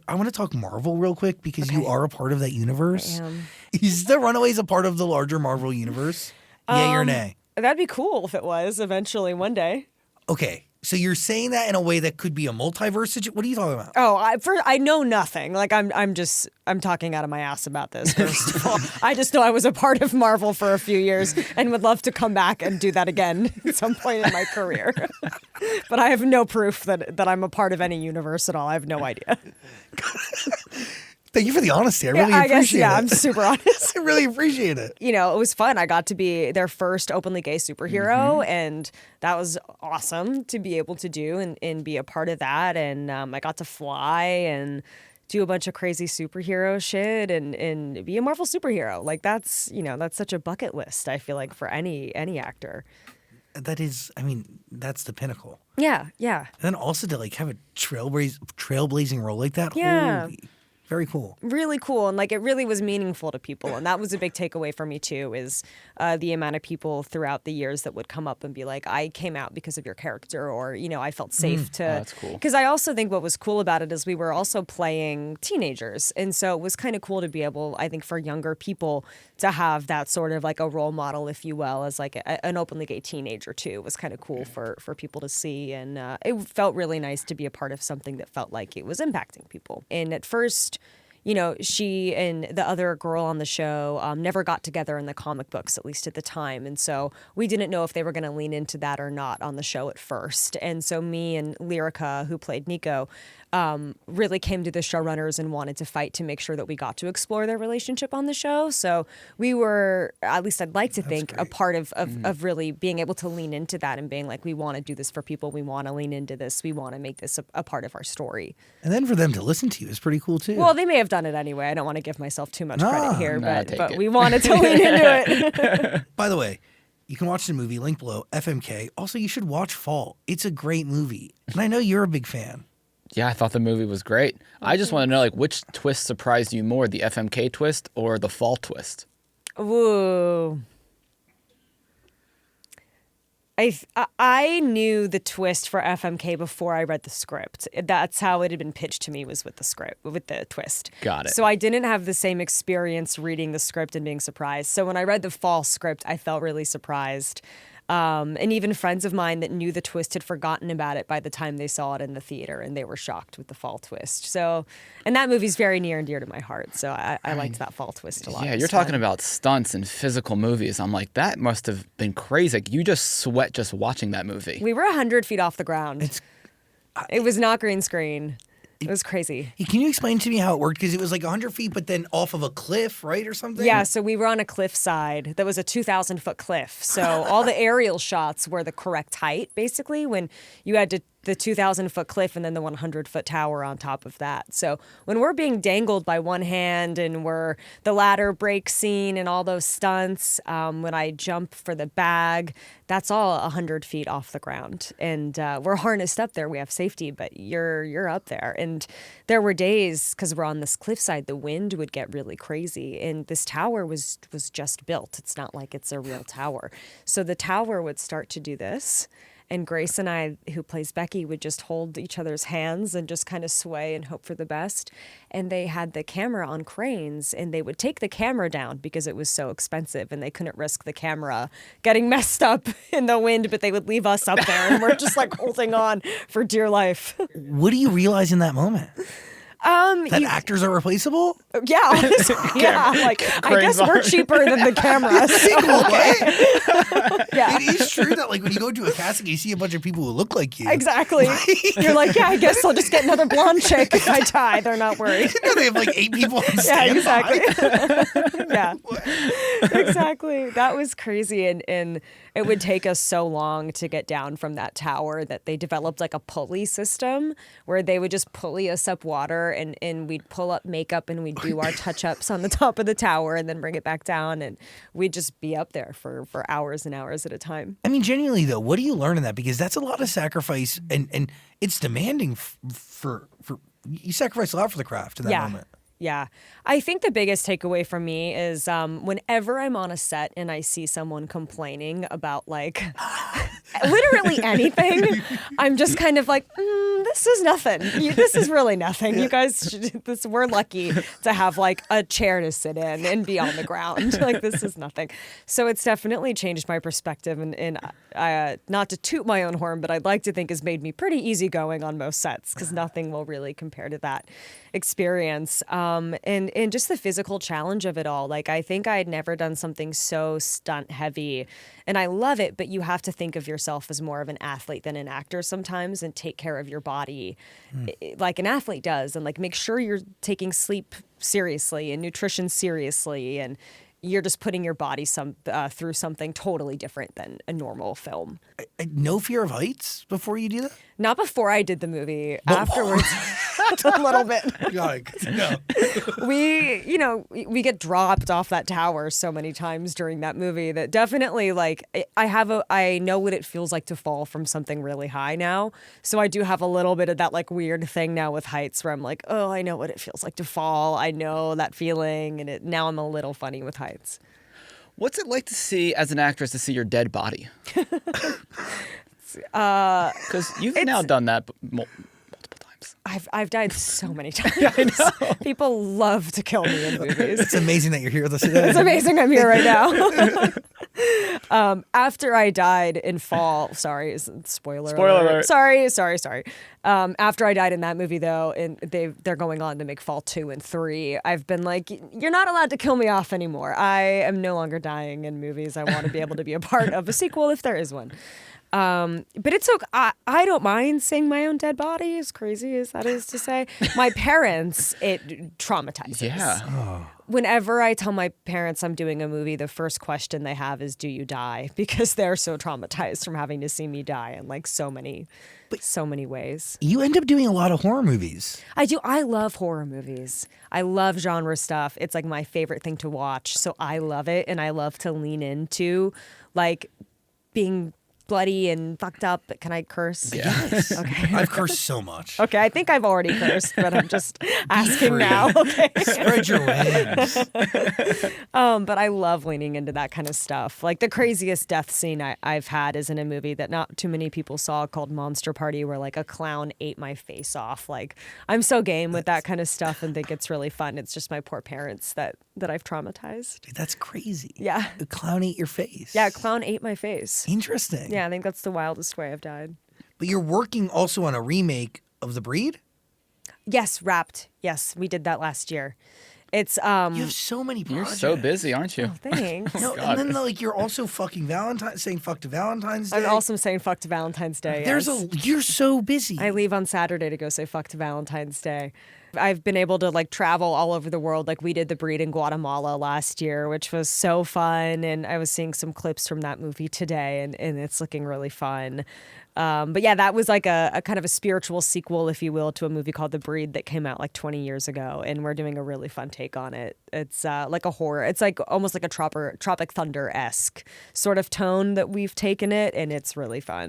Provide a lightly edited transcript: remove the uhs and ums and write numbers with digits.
I want to talk Marvel real quick because you are a part of that universe. I am. Is the Runaways a part of the larger Marvel universe? Yay or nay? That'd be cool if it was eventually one day. Okay. So you're saying that in a way that could be a multiverse situation? What are you talking about? Oh, I know nothing. Like I'm talking out of my ass about this. First of all, I just know I was a part of Marvel for a few years and would love to come back and do that again at some point in my career. But I have no proof that I'm a part of any universe at all. I have no idea. Thank you for the honesty. I really appreciate it. Yeah, I'm super honest. I really appreciate it. You know, it was fun. I got to be their first openly gay superhero, and that was awesome to be able to do and be a part of that. And I got to fly and do a bunch of crazy superhero shit and be a Marvel superhero. Like that's such a bucket list, I feel like, for any actor. That is, I mean, that's the pinnacle. Yeah. And then also to like have a trailblazing role like that. Yeah. Holy, very cool. Really cool. And like it really was meaningful to people. And that was a big takeaway for me too, is the amount of people throughout the years that would come up and be like, I came out because of your character, or, you know, I felt safe to. Oh, that's cool. Because I also think what was cool about it is we were also playing teenagers. And so it was kind of cool to be able, I think, for younger people to have that sort of like a role model, if you will, as like an openly gay teenager too. It was kind of cool for people to see. And it felt really nice to be a part of something that felt like it was impacting people. And at first, you know, she and the other girl on the show never got together in the comic books, at least at the time. And so we didn't know if they were going to lean into that or not on the show at first. And so me and Lyrica, who played Nico, really came to the showrunners and wanted to fight to make sure that we got to explore their relationship on the show. So we were, at least I'd like to think, a part of really being able to lean into that and being like, we want to do this for people. We want to lean into this. We want to make this a part of our story. And then for them to listen to you is pretty cool too. Well, they may have done it anyway. I don't want to give myself too much credit here, but we it. wanted to lean into it. By the way, you can watch the movie, link below, FMK. Also, you should watch Fall. It's a great movie. And I know you're a big fan. Yeah, I thought the movie was great. I just want to know, like, which twist surprised you more, the FMK twist or the Fall twist? Ooh. I knew the twist for FMK before I read the script. That's how it had been pitched to me, was with the script, with the twist. Got it. So I didn't have the same experience reading the script and being surprised. So when I read the Fall script, I felt really surprised. And even friends of mine that knew the twist had forgotten about it by the time they saw it in the theater, and they were shocked with the Fall twist. So, and that movie's very near and dear to my heart. So I liked that Fall twist a lot. Yeah, you're talking about stunts and physical movies. I'm like, that must have been crazy. Like, you just sweat just watching that movie. We were 100 feet off the ground. It was not green screen. It was crazy. Can you explain to me how it worked? Because it was like 100 feet, but then off of a cliff, right, or something? Yeah, so we were on a cliffside. That was a 2,000-foot cliff. So all the aerial shots were the correct height, basically, when you had the 2,000-foot cliff and then the 100-foot tower on top of that. So when we're being dangled by one hand and we're the ladder break scene and all those stunts, when I jump for the bag, that's all 100 feet off the ground. And we're harnessed up there. We have safety, but you're up there. And there were days, because we're on this cliffside, the wind would get really crazy. And this tower was just built. It's not like it's a real tower. So the tower would start to do this. And Grace and I, who plays Becky, would just hold each other's hands and just kind of sway and hope for the best. And they had the camera on cranes, and they would take the camera down because it was so expensive and they couldn't risk the camera getting messed up in the wind, but they would leave us up there and we're just like holding on for dear life. What do you realize in that moment? That actors are replaceable? Yeah, honestly, yeah. Like, I guess we're cheaper than the camera. So. Yeah. It is true that, like, when you go to a casting, you see a bunch of people who look like you. Exactly. You're like, yeah, I guess I'll just get another blonde chick if I die. They're not worried. You know, they have like 8 people on standby. Yeah, exactly. Yeah, exactly. That was crazy, and it would take us so long to get down from that tower that they developed like a pulley system where they would just pulley us up water, and we'd pull up makeup and we'd do our touch-ups on the top of the tower and then bring it back down, and we'd just be up there for hours and hours at a time. I mean, genuinely though, what do you learn in that? Because that's a lot of sacrifice, and it's demanding for you sacrifice a lot for the craft in that moment. Yeah. I think the biggest takeaway from me is whenever I'm on a set and I see someone complaining about like literally anything, I'm just kind of like, this this is nothing. This is really nothing. You guys, we're lucky to have like a chair to sit in and be on the ground. Like this is nothing. So it's definitely changed my perspective, and not to toot my own horn, but I'd like to think has made me pretty easygoing on most sets because nothing will really compare to that experience. And just the physical challenge of it all. Like I think I had never done something so stunt heavy, and I love it, but you have to think of yourself as more of an athlete than an actor sometimes and take care of your body like an athlete does, and like make sure you're taking sleep seriously and nutrition seriously, and you're just putting your body through something totally different than a normal film. No fear of heights before you do that? Not before I did the movie. Afterwards, a little bit. No. We get dropped off that tower so many times during that movie that definitely like I know what it feels like to fall from something really high now. So I do have a little bit of that like weird thing now with heights where I'm like, oh, I know what it feels like to fall. I know that feeling, and now I'm a little funny with heights. What's it like to see, as an actress, to see your dead body? Because you've now done that multiple times. I've died so many times. I know. People love to kill me in movies. It's amazing that you're here with us today. It's amazing I'm here right now. After I died in Fall, sorry, spoiler alert. Sorry. After I died in that movie, though, and they're going on to make Fall 2 and 3, I've been like, you're not allowed to kill me off anymore. I am no longer dying in movies. I want to be able to be a part of a sequel if there is one. But it's okay. I don't mind seeing my own dead body, as crazy as that is to say. My parents, it traumatizes. Yeah. Oh. Whenever I tell my parents I'm doing a movie, the first question they have is, do you die? Because they're so traumatized from having to see me die in like so many ways. You end up doing a lot of horror movies. I do. I love horror movies. I love genre stuff. It's like my favorite thing to watch. So I love it. And I love to lean into like being bloody and fucked up. Can I curse? Yes. Okay. I've cursed so much. Okay, I think I've already cursed, but I'm just asking free. now. Okay. Spread your wings. But I love leaning into that kind of stuff. Like the craziest death scene I've had is in a movie that not too many people saw called Monster Party, where like a clown ate my face off. Like I'm so game with that kind of stuff and think it's really fun. It's just my poor parents that I've traumatized. Dude, that's crazy. Yeah. A clown ate your face. Yeah, a clown ate my face. Interesting. Yeah, I think that's the wildest way I've died. But you're working also on a remake of The Breed? Yes, Wrapped. Yes, we did that last year. It's You have so many You're projects. so busy, aren't you? thanks. No, God. and then like you're also saying fuck to Valentine's Day. I'm also saying fuck to Valentine's Day. Yes. You're so busy. I leave on Saturday to go say fuck to Valentine's Day. I've been able to like travel all over the world. Like we did The Breed in Guatemala last year, which was so fun. And I was seeing some clips from that movie today, and it's looking really fun. But yeah, that was like a kind of a spiritual sequel, if you will, to a movie called The Breed that came out like 20 years ago. And we're doing a really fun take on it. It's like a horror. It's like almost like a Tropic Thunder-esque sort of tone that we've taken it. And it's really fun.